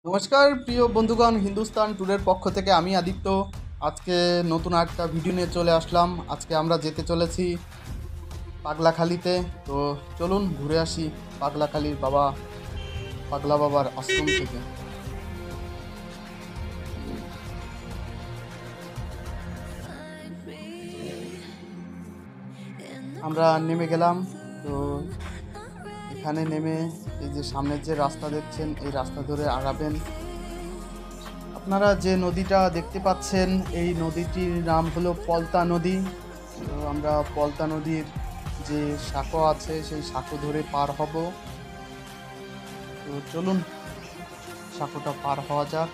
নমস্কার প্রিয় বন্ধুগণ, হিন্দুস্তান ট্যুরের পক্ষ থেকে আমি আদিত্য। আজকে নতুন একটা ভিডিও নিয়ে চলে আসলাম। আজকে আমরা যেতে চলেছি পাগলাখালিতে। তো চলুন ঘুরে আসি পাগলাখালির পাগলা বাবার আশ্রম থেকে। আমরা নেমে গেলাম। তো এখানে নেমে এই যে সামনের যে রাস্তা দেখছেন, এই রাস্তা ধরে আগাবেন। আপনারা যে নদীটা দেখতে পাচ্ছেন, এই নদীটির নাম হলো পলতা নদী। তো আমরা পলতা নদীর যে সাঁকো আছে, সেই সাঁকো ধরে পার হব। তো চলুন সাঁকোটা পার হওয়া যাক।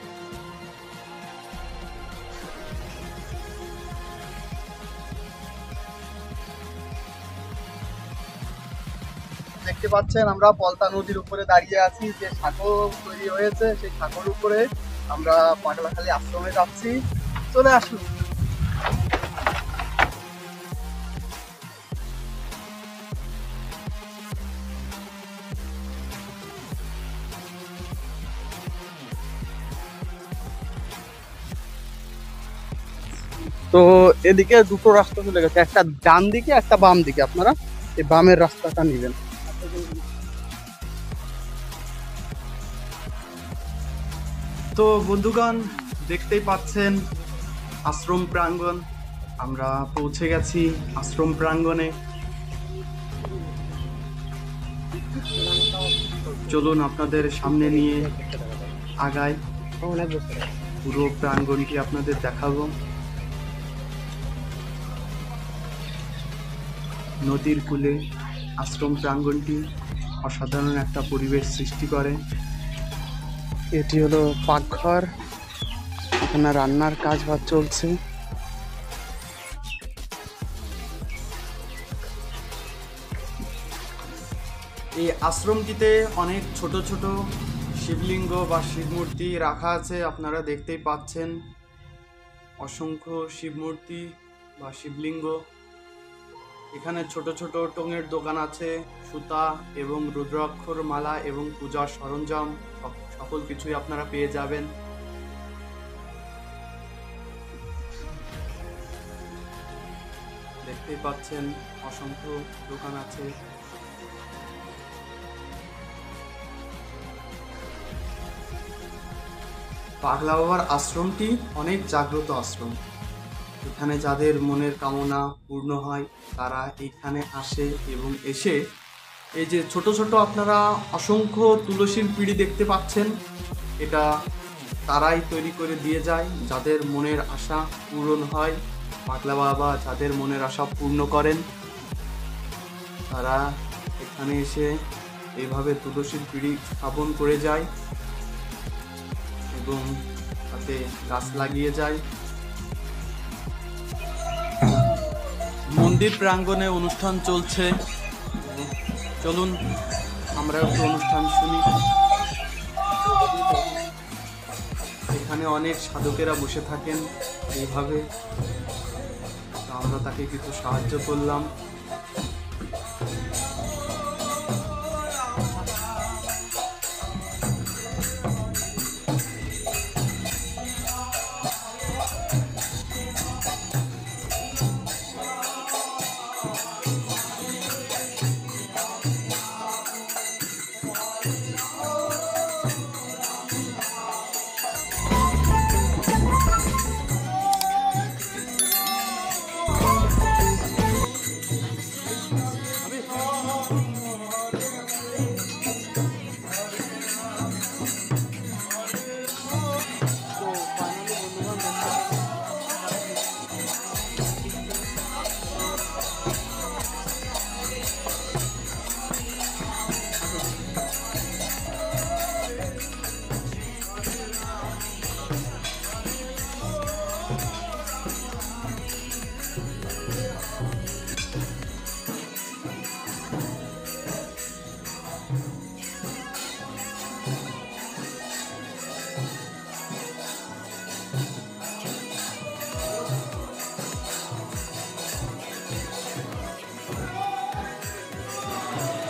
দেখতে পাচ্ছেন আমরা পলতা নদীর উপরে দাঁড়িয়ে আছি। যে সাঁকো তৈরি হয়েছে, সেই সাঁকোর উপরে আমরা পাগলাখালি আশ্রমে যাচ্ছি। চলে আসুন। তো এদিকে দুটো রাস্তা চলে গেছে, একটা ডান দিকে একটা বাম দিকে। আপনারা এই বামের রাস্তাটা নেবেন। তো বন্ধুগণ, দেখতেই পাচ্ছেন আশ্রম প্রাঙ্গণ। আমরা পৌঁছে গেছি আশ্রম প্রাঙ্গণে। চলুন আপনাদের সামনে নিয়ে আগাই, পুরো প্রাঙ্গণটি আপনাদের দেখাবো। নদীর কূলে আশ্রম প্রাঙ্গণটি অসাধারণ একটা পরিবেশ সৃষ্টি করে। এটি হলো পাকঘর, এখানে রান্নার কাজ চলছে। এই আশ্রমটিতে অনেক ছোট ছোট শিবলিঙ্গ বা শিবমূর্তি রাখা আছে। আপনারা দেখতেই পাচ্ছেন অসংখ্য শিবমূর্তি বা শিবলিঙ্গ। এখানে ছোট ছোট টঙের দোকান আছে, সুতা এবং রুদ্রাক্ষর মালা এবং পূজার সরঞ্জাম সকল কিছুই আপনারা পেয়ে যাবেন। দেখতেই পাচ্ছেন অসংখ্য দোকান আছে। পাগলা বাবার আশ্রমটি অনেক জাগ্রত আশ্রম। এখানে যাদের মনের কামনা পূর্ণ হয় তারা এইখানে আসে এবং এসে এই যে ছোট ছোট আপনারা অসংখ্য তুলসীর পিঁড়ি দেখতে পাচ্ছেন, এটা তারাই তৈরি করে দিয়ে যায়। যাদের মনের আশা পূরণ হয়, পাগলা বাবা যাদের মনের আশা পূর্ণ করেন, তারা এখানে এসে এইভাবে তুলসীর পিঁড়ি স্থাপন করে যায় এবং তাতে গাছ লাগিয়ে যায়। মন্দির প্রাঙ্গণে অনুষ্ঠান চলছে, চলুন আমরা একটু অনুষ্ঠান শুনি। এখানে অনেক সাধকেরা বসে থাকেন এইভাবে, আমরা তাকে কিছু সাহায্য করলাম।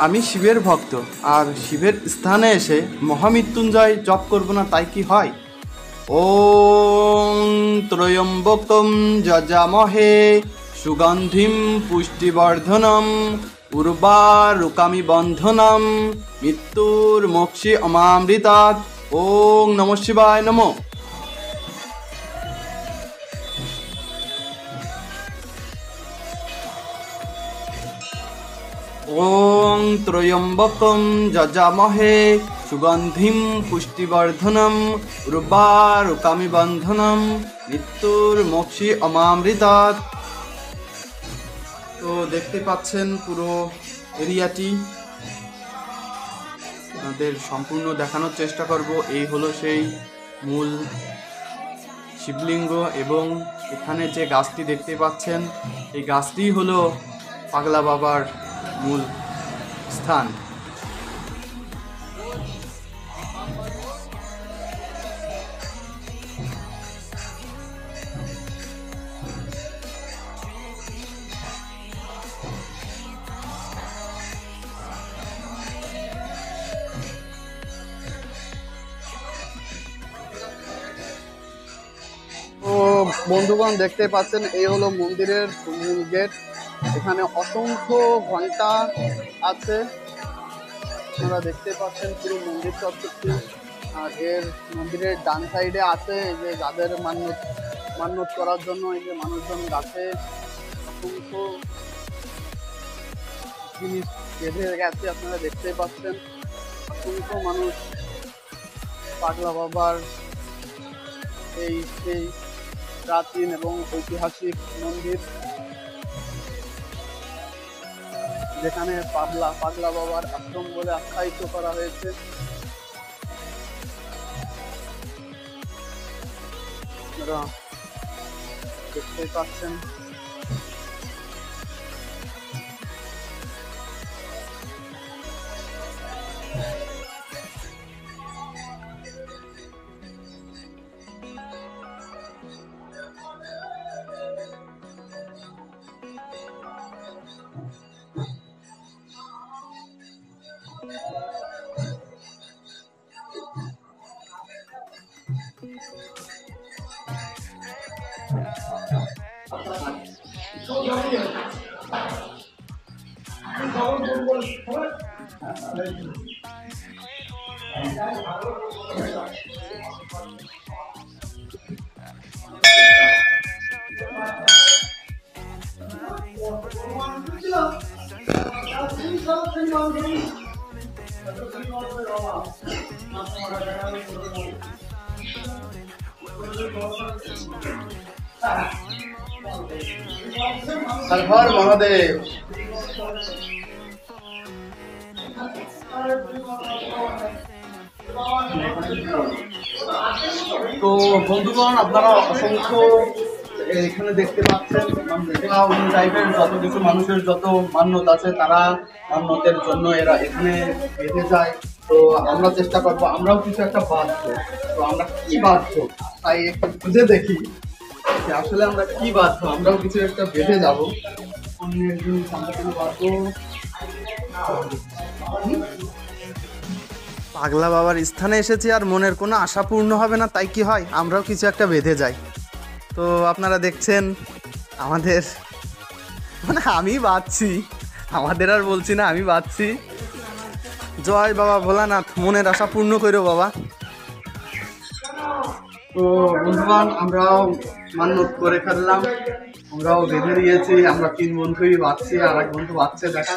আমি শিবের ভক্ত, আর শিবের স্থানে এসে মহামৃত্যুঞ্জয় জপ করব না তাই কি হয়? ওং ত্রয়ম্বকম যজামহে সুগন্ধিম পুষ্টিবর্ধনম উর্বারুকামি বন্ধনম মৃত্যুর মোক্ষী অমামৃতাৎ। ওং নমঃ শিবায় নমঃ। ওং ত্রয়ম্বকম যজামহে সুগন্ধিম পুষ্টিবর্ধনম উর্বারুকামি বন্ধনম মৃত্যুর মোক্ষী অমামৃতাৎ। তো দেখতে পাচ্ছেন পুরো এরিয়াটি আপনাদের সম্পূর্ণ দেখানোর চেষ্টা করব। এই হলো সেই মূল শিবলিঙ্গ, এবং এখানে যে গাছটি দেখতে পাচ্ছেন এই গাছটি হলো পাগলা বাবার মূল স্থান। তো বন্ধুগণ দেখতে পাচ্ছেন এই হলো মন্দিরের মূল গেট। এখানে অসংখ্য ঘন্টা আছে, আপনারা দেখতে পাচ্ছেন পুরো মন্দির চত্বরটি। আর এর মন্দিরের ডান সাইডে আছে এই যে যাদের মান্যত করার জন্য এই যে মানুষজন গাছে অসংখ্য জিনিস বেঁধে গেছে, আপনারা দেখতে পাচ্ছেন। অসংখ্য মানুষ পাগলা বাবার এই সেই প্রাচীন এবং ঐতিহাসিক মন্দির, যেখানে পাগলা বাবার আশ্রম বলে আখ্যায়িত করা হয়েছে। আপনারা দেখতে পাচ্ছেন। हर हर महादेव। তো বন্ধুগণ আপনারা অসংখ্য এখানে দেখতে পাচ্ছেন অন্য টাইপের যত কিছু মানুষের যত মান্যত আছে তারা মান্যতের জন্য এরা এখানে বেঁধে যায়। তো আমরা চেষ্টা করবো আমরাও কিছু একটা বাঁধবো। তো আমরা কি বাঁধবো তাই একটু খুঁজে দেখি যে আসলে আমরা কি বাঁধবো। আমরাও কিছু একটা বেঁধে যাবো, অন্যের জিনিস আমরা কিছু বাঁধবো। পাগলা বাবার স্থানে এসেছি আর মনের কোনো আশা পূর্ণ হবে না তাই কি হয়, আমরাও কিছু একটা বেঁধে যাই। তো আপনারা দেখছেন আমাদের আমি বাঁধছি, আমাদের আর বলছি না, আমি বাঁধছি। জয় বাবা ভোলানাথ, মনের আশা পূর্ণ করো বাবা। তো বন্ধুগণ আমরাও মান্যত করে ফেললাম, আমরাও বেঁধে দিয়েছি। আমরা 3 বন্ধুই বাঁধছি, আর এক বন্ধু বাঁধছে। দেখা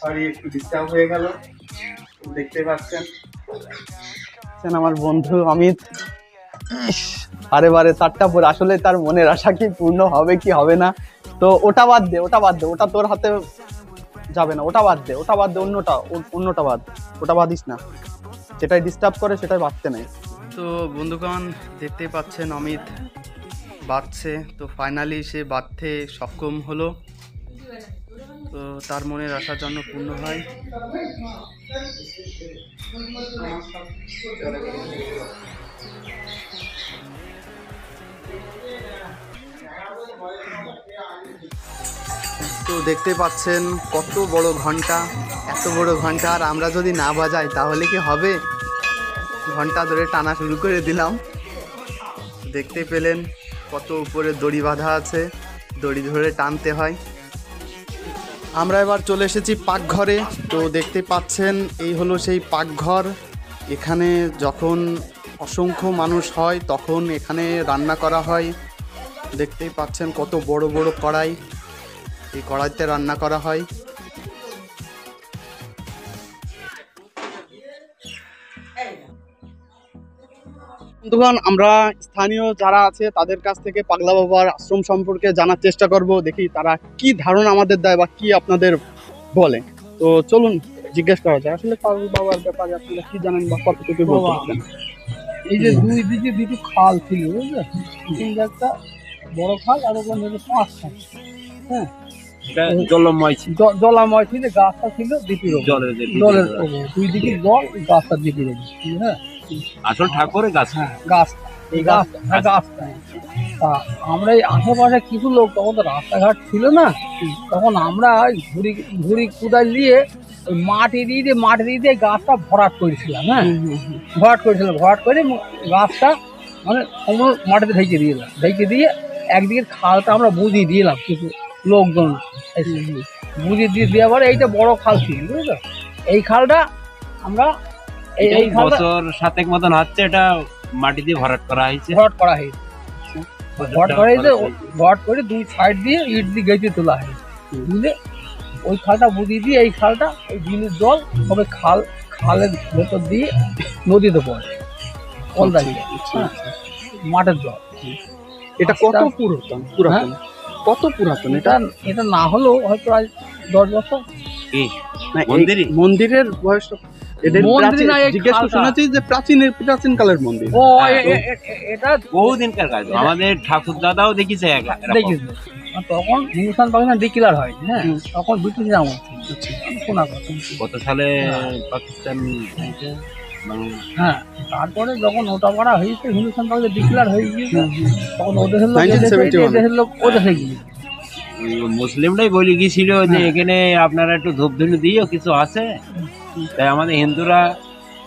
সরি একটু ডিস্টার্ব হয়ে গেল, দেখতে পাচ্ছেন আমার বন্ধু অমিত বারে 4টা পরে আসলে তার মনের আশা কি পূর্ণ হবে কি হবে না। তো ওটা বাদ দে, ওটা তোর হাতে যাবে না, ওটা বাদ দে, অন্যটা বাদ, ওটা বাদিস না, যেটাই ডিস্টার্ব করে সেটাই বাঁধতে নেই। তো বন্ধুগণ দেখতে পাচ্ছেন অমিত বাঁধছে। তো ফাইনালি সে বাঁধতে সক্ষম হলো। তো তার মনের আশা যেন পূর্ণ হয়। তো দেখতে পাচ্ছেন কত বড় ঘন্টা, এত বড় ঘন্টা, আর আমরা যদি না বাজাই তাহলে কি হবে? ঘন্টা ধরে টানা শুরু করে দিলাম। দেখতে পেলেন কত উপরে দড়ি বাঁধা আছে, দড়ি ধরে টানতে হয়। আমরা এবার চলে এসেছি পাকঘরে। তো দেখতে পাচ্ছেন এই হলো সেই পাকঘর। এখানে যখন অসংখ্য মানুষ হয় তখন এখানে রান্না করা হয়। দেখতেই পাচ্ছেন কত বড় বড় কড়াই, এই কড়াইতে রান্না করা হয়। বন্ধুগণ, আমরা স্থানীয় যারা আছে তাদের কাছ থেকে পাগলা বাবার আশ্রম সম্পর্কে জানার চেষ্টা করব, দেখি তারা কি ধারণা আমাদের দেয় বা কি আপনাদের বলে। তো চলুন জিজ্ঞেস করা যায়, আসলে পাগলা বাবার ব্যাপারে আপনারা কি জানেন বা কতটুকু বলতে পারেন? এই যে দুই দিকে দুটো খাল ছিল, বুঝলে, কিন্তু একটা বড় খাল আর ওখানে 5 খাল। হ্যাঁ, জলময় ছিল, জলাময় ছিল, গাছটা ছিল দ্বীপের ওপর, জলের ওপর, দুই দিকে জল, গাছটা দ্বীপের ওপর। হ্যাঁ, আসল ঠাকুরের গাছ। হ্যাঁ, গাছটা, এই গাছটা, হ্যাঁ গাছটা। তা আমরা এই আশেপাশে কিছু লোক, তখন তো রাস্তাঘাট ছিল না, তখন আমরা ঘুড়ি কোদাল দিয়ে ওই মাটি দিয়ে গাছটা ভরাট করেছিলাম। হ্যাঁ, ভরাট করে গাছটা মানে মাটিতে ঢেকে দিয়ে একদিকে খালটা আমরা বুঝিয়ে দিলাম, কিছু লোকজন বুঝিয়ে দিয়ে পরে এইটা বড় খাল ছিল, বুঝলো, এই খালটা আমরা এই বছর 7 মতন হচ্ছে, এটা মাটি দিয়ে ভরাট করা হয়েছে। ভরাট করে দুই সাইড দিয়ে ইট দিয়ে গেঁথে তোলা হয়েছে, বুঝলে, ওই খালটা বুঝিয়ে দিয়ে এই খালটা ওই বিলের জল সবে খালের ভেতর দিয়ে নদীতে পড়ে, কলদা দিয়ে, মাঠের জল। এটা কত পুরাতন? কত পুরাতন এটা? এটা না হলেও হয়তো আজ 10 বছর। মন্দিরের বয়স শুনেছি যে প্রাচীন কালের মন্দির। এটা বহুদিনকার কাজ, আমাদের ঠাকুর দাদাও দেখেছে। তখন হিন্দুস্তান পাকিস্তান ডিক্লেয়ার হয়, হ্যাঁ, তখন ব্রিটিশ আমল শোনা কথা। কত সালে পাকিস্তান? হ্যাঁ, তারপরে যখন ওটা করা হয়েছে, হিন্দুস্তান পাকিস্তান ডিক্লেয়ার হয়ে গিয়েছে, তখন ওদের লোক ওদেশে গিয়ে মুসলিমরাই বলে গিয়েছিল যে এখানে আপনারা একটু ধূপধুনি দিও, কিছু আছে, তাই আমাদের হিন্দুরা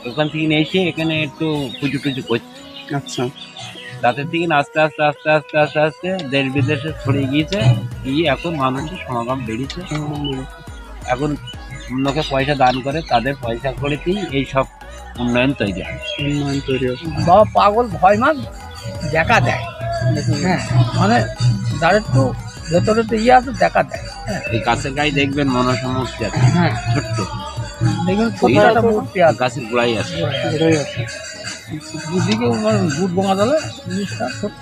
ওখান থেকে এসে এখানে একটু পুজো টুজো করছে। আচ্ছা, তাদের থেকে আস্তে আস্তে আস্তে আস্তে আস্তে আস্তে দেশ বিদেশে ছড়িয়ে গিয়েছে, গিয়ে এখন মানুষের সমাগম বেড়েছে। এখন অন্যকে পয়সা দান করে, তাদের পয়সা করেতেই এই সব উন্নয়ন তৈরি হয়। বাবা পাগল ভয় মান দেখা দেয়, হ্যাঁ, মানে যার একটু ভেতরে তো আছে দেখা দেয়। এই গাছের গায়ে দেখবেন মনসা মূর্তি আছে, হ্যাঁ, ছোট্ট দেখবেন ছোট একটা মূর্তি আছে, গাছের গোড়াই আছে। দুদিকে দুধ বোঙা দলে জিনিসটা ছোট্ট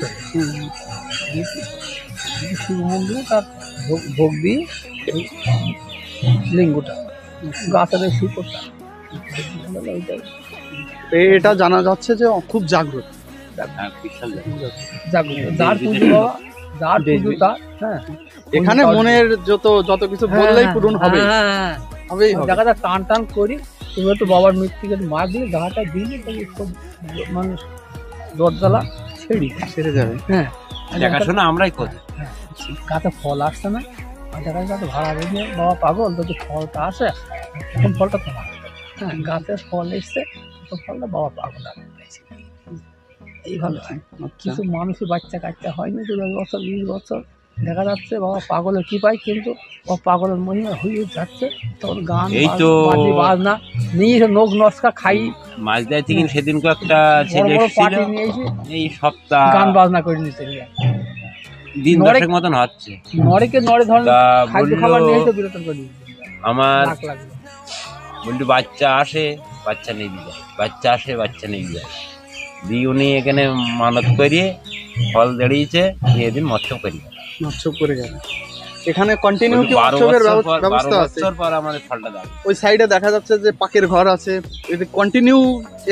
শিব মন্দিরে তার ভোগ দিয়ে লিঙ্গটা গাছের শিকড়টা, এটা জানা যাচ্ছে যে খুব জাগ্রত। যার পুজো বাবা, যার পুজো তার, হ্যাঁ, এখানে মনের যত কিছু বললেই পূরণ হবে। দেখা যায় টান টান করি, তুমি একটু বাবার মৃত্যুকে মার দিলে, গাটা দিলে মানে দরজালা ছেড়ে যাবে। হ্যাঁ, দেখাশোনা আমরাই করি। গাছে ফল আসছে না, দেখা যায় ভাড়া বেরিয়ে বাবা পাগল, যদি ফলটা আসে তখন ফলটা তোমার, হ্যাঁ, গাছের ফল এসছে ফলটা বাবা পাগল আছে। এইভাবে হয়। কিছু মানুষের বাচ্চা কাচ্চা হয়নি, 10 বছর 20 বছর, দেখা যাচ্ছে বাবা পাগলের কি পায়, কিন্তু বাবা পাগলের মহিমা হয়ে যাচ্ছে। তখন গান বাজনা নিয়ে নখ নস্কা খাই মাছ দেয় থেকে সেদিন একটা ছেলে নিয়ে এসে এই সপ্তাহ গান বাজনা করে নিতে দিন 10 মতন হচ্ছে, নড়ে ধরনের খাদ্য খাবার নিয়ে এসে বিরতন করে আমার বললি বাচ্চা আসে বাচ্চা নিয়ে দিয়ে যায়, বাচ্চা আসে বাচ্চা নিয়ে যায় দিয়ে উনি এখানে মানত করিয়ে ফল দাঁড়িয়েছে, এদিন মৎস্য করে গেল। এখানে কন্টিনিউ কি মৎস্যের ব্যবস্থা আছে? পর আমাদের ফলটা দাঁড়ায়। ওই সাইডে দেখা যাচ্ছে যে পাকের ঘর আছে, কন্টিনিউ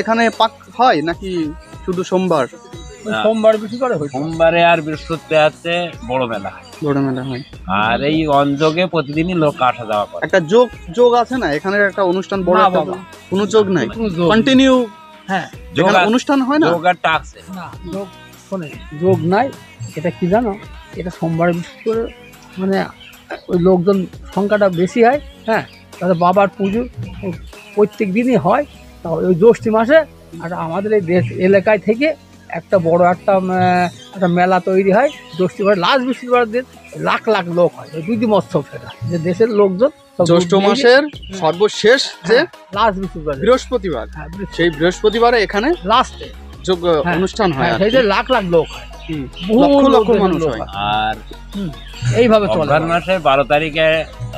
এখানে পাক হয় নাকি শুধু সোমবার? সোমবার বেশি করে হয়, সোমবারে আর বৃহস্পতিবার আছে বড় মেলা হয়। আর এই অঞ্জগে প্রতিদিনই লোক আসা যাওয়া করে। একটা যোগ আছে না এখানে, একটা অনুষ্ঠান বড় কোনো যোগ নাই, কন্টিনিউ। হ্যাঁ, অনুষ্ঠান হয় না, যোগ আর টাকছে না, যোগ নাই। এটা কি জানো, এটা সোমবার বিশেষ করে মানে ওই লোকজন সংখ্যাটা বেশি হয়। হ্যাঁ, তাদের বাবার পুজো প্রত্যেক দিনই হয়। তা ওই জ্যৈষ্ঠী মাসে আর আমাদের এই দেশ এলাকায় থেকে একটা বড় একটা মেলা তৈরি হয় জ্যৈষ্ঠী মাসে, লাস্ট বৃহস্পতিবার দিন লাখ লাখ লোক হয়। ওই দুই মহোৎসব, সেটা যে দেশের লোকজন জ্যৈষ্ঠ মাসের সর্বশেষ যে লাস্ট বৃহস্পতিবার, বৃহস্পতিবার, হ্যাঁ, সেই বৃহস্পতিবারে এখানে লাস্টে অনুষ্ঠান হয়। সেই যে লাখ লাখ লোক হয়, লক্ষ লক্ষ মানুষ হয়। আর এইভাবে চলে। অঘ্রাণ মাসে 12 তারিখে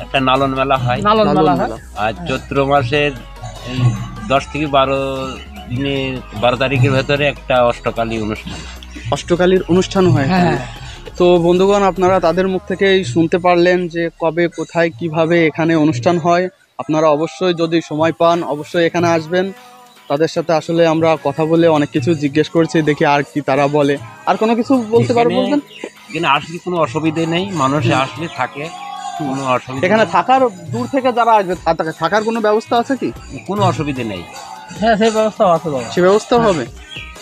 একটা নালন মেলা হয়, নালন মেলা হয়। আর চৈত্র মাসের 10 থেকে 12 দিনে 12 তারিখের ভেতরে একটা অষ্টকালী অনুষ্ঠান, অষ্টকালীর অনুষ্ঠান হয়। হ্যাঁ, তো বন্ধুগণ, আপনারা তাদের মুখ থেকেই শুনতে পারলেন যে কবে কোথায় কিভাবে এখানে অনুষ্ঠান হয়। আপনারা অবশ্যই যদি সময় পান অবশ্যই এখানে আসবেন। তাদের সাথে আসলে আমরা কথা বলে অনেক কিছু জিজ্ঞেস করছি, দেখি আর কি তারা বলে। আর কোনো কিছু বলতে পারো বলবেন? এখানে আসলে কোনো অসুবিধে নেই, মানুষ আসলে থাকে, কোনো অসুবিধা এখানে নেই। থাকার দূর থেকে যারা আসবে থাকার কোনো ব্যবস্থা আছে কি? কোনো অসুবিধে নেই। হ্যাঁ, সেই ব্যবস্থাও আছে বাবা। সে ব্যবস্থা হবে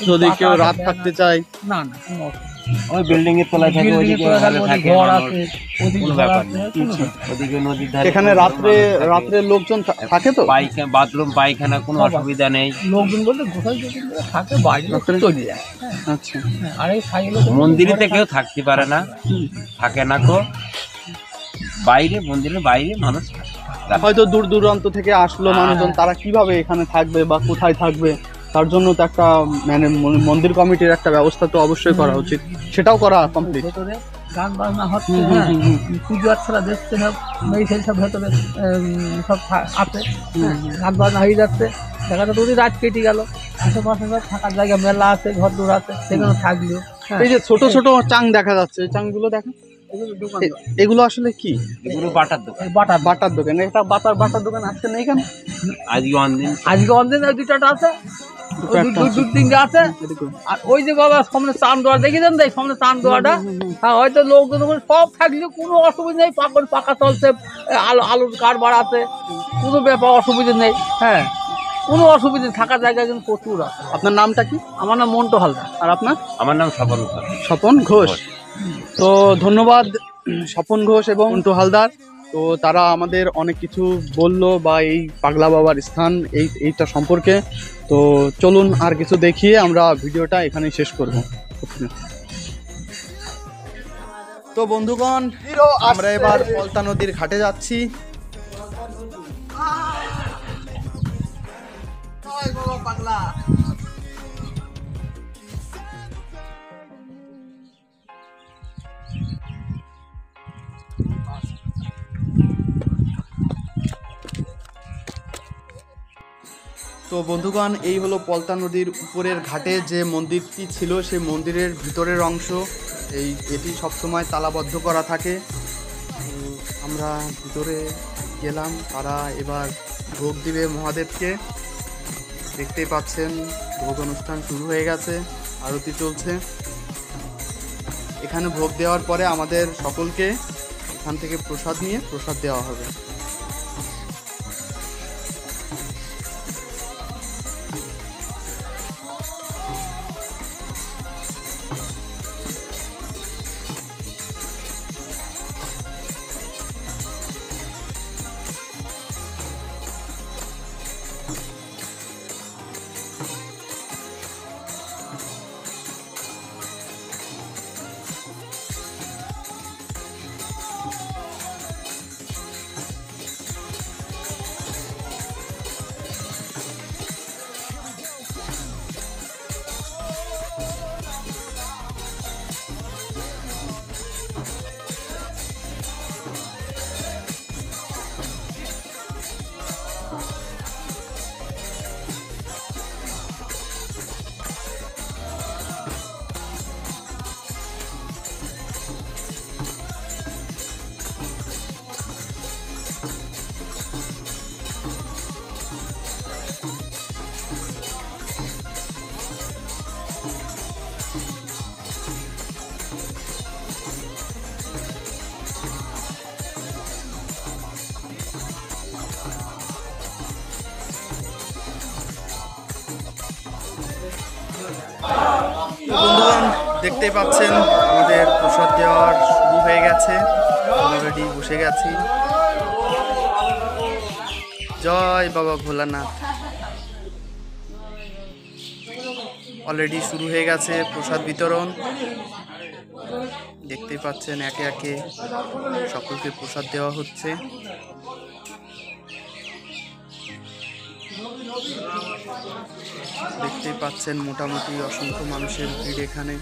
যদি কেউ রাত থাকতে চায়? না না, কোনো অসুবিধা ওই বিল্ডিং এর তলায় থাকে, বিল্ডিং এর ওইদিকে তলায় ভালো থাকে, থাকে ঘর মানুষ, আছে, ওদিকে কোনো ঘর ব্যাপার আছে, নেই। কোনো ব্যাপার নেই। ওদিকে নদীর ধারে এখানে রাত্রে লোকজন থাকে তো? পায়খানা, বাথরুম, পায়খানা কোনো সব অসুবিধা নেই। লোকজন বলতে গোসাই যদি থাকে, বাইরে লোক চলে যায়। আচ্ছা, হ্যাঁ, আর এই সাইকেলে মন্দিরেতে কেউ থাকতে পারে না, থাকে না কো, বাইরে, মন্দিরের বাইরে মানুষ থাকে। হয়তো দূর দূরান্ত থেকে আসলো মানুষজন, তারা কিভাবে এখানে থাকবে বা কোথায় থাকবে, তার জন্য তো একটা মানে মন্দির কমিটির একটা ব্যবস্থা তো অবশ্যই করা উচিত, সেটাও করা কমপ্লিট। ভেতরে গান বাজনা হচ্ছে, হ্যাঁ, পুজো আচ্ছারা দেখতে সব মেয়ে সব ভেতরে সব আছে, হ্যাঁ, গান বাজনা হয়ে যাচ্ছে। দেখা যাচ্ছে যদি রাত কেটে গেল, আশেপাশে সব থাকার জায়গা মেলা আছে, ঘর দূর আছে, সেখানে থাকলেও। এই যে ছোট ছোট চাং দেখা যাচ্ছে, এই চাংগুলো দেখেন, এগুলো আসলে কি? এগুলো বাটার দোকান, বাটার দোকান। এটা বাটার দোকান আজকে নেই কেন? আজকে অনদিন ওই দুটাটা আছে, দু তিনটা আছে। আর ওই যে বাবা সামনে চান দোয়া দেখেছেন, দেখ সামনে চান দোয়াটা, হ্যাঁ, হয়তো লোকজন সব থাকলেও কোনো অসুবিধা নেই। পাকা চলছে, আলুর কারবার আছে, কোনো ব্যাপার অসুবিধা নেই। হ্যাঁ, কোনো অসুবিধা নেই, থাকার জায়গা কিন্তু প্রচুর আছে। আপনার নামটা কি? আমার নাম মন্টু হালদার। আর আপনার? আমার নাম স্বপন ঘোষ। স্বপন ঘোষ। তো ধন্যবাদ স্বপন ঘোষ এবং মন্টু হালদার। তো তারা আমাদের অনেক কিছু বললো বা এই পাগলা বাবার স্থান এইটা সম্পর্কে। তো চলুন আর কিছু দেখিয়ে আমরা ভিডিওটা এখানেই শেষ করব। তো বন্ধুগণ, আমরা এবার পলতা নদীর ঘাটে যাচ্ছি। তো বন্ধুগণ, এই হলো পলতা নদীর উপরের ঘাটে যে মন্দিরটি ছিল, সেই মন্দিরের ভিতরের অংশ। এটি সবসময় তালাবদ্ধ করা থাকে। আমরা ভিতরে গেলাম, তারা এবার ভোগ দিবে মহাদেবকে। দেখতেই পাচ্ছেন ভোগ অনুষ্ঠান শুরু হয়ে গেছে, আরতি চলছে। এখানে ভোগ দেওয়ার পরে আমাদের সকলকে এখান থেকে প্রসাদ নিয়ে প্রসাদ দেওয়া হবে। বন্ধুগণ, দেখতেই পাচ্ছেন আমাদের প্রসাদ দেওয়ার শুরু হয়ে গেছে। অলরেডি বসে গেছি। জয় বাবা ভোলানাথ। অলরেডি শুরু হয়ে গেছে প্রসাদ বিতরণ। দেখতেই পাচ্ছেন একে একে সকলকে প্রসাদ দেওয়া হচ্ছে। দেখতেই পাচ্ছেন মোটামুটি অসংখ্য মানুষের ভিড় এখানে।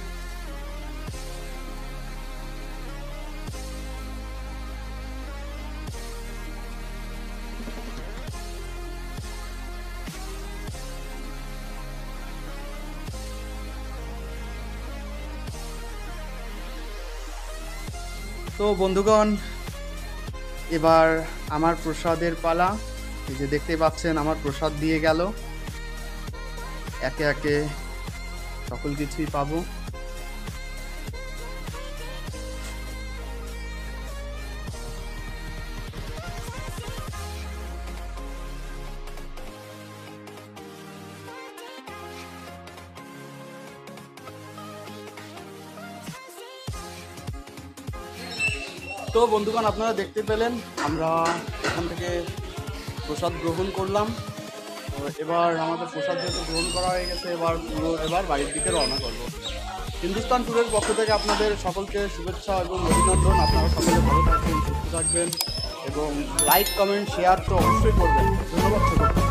তো বন্ধুগণ, এবার আমার প্রসাদের পালা। এই যে দেখতে পাচ্ছেন আমার প্রসাদ দিয়ে গেল। একে একে সকল কিছুই পাবো। তো বন্ধুগণ, আপনারা দেখতে পেলেন আমরা এখান থেকে প্রসাদ গ্রহণ করলাম। তো এবার আমাদের প্রসাদ যেহেতু গ্রহণ করা হয়ে গেছে, এবার বাড়ির দিকে রওনা করব। হিন্দুস্তান ট্যুরের পক্ষ থেকে আপনাদের সকলকে শুভেচ্ছা এবং অভিনন্দন। আপনারা সকলে ভালো থাকবেন, সুস্থ থাকবেন এবং লাইক, কমেন্ট, শেয়ার তো অবশ্যই করবেন। ধন্যবাদ।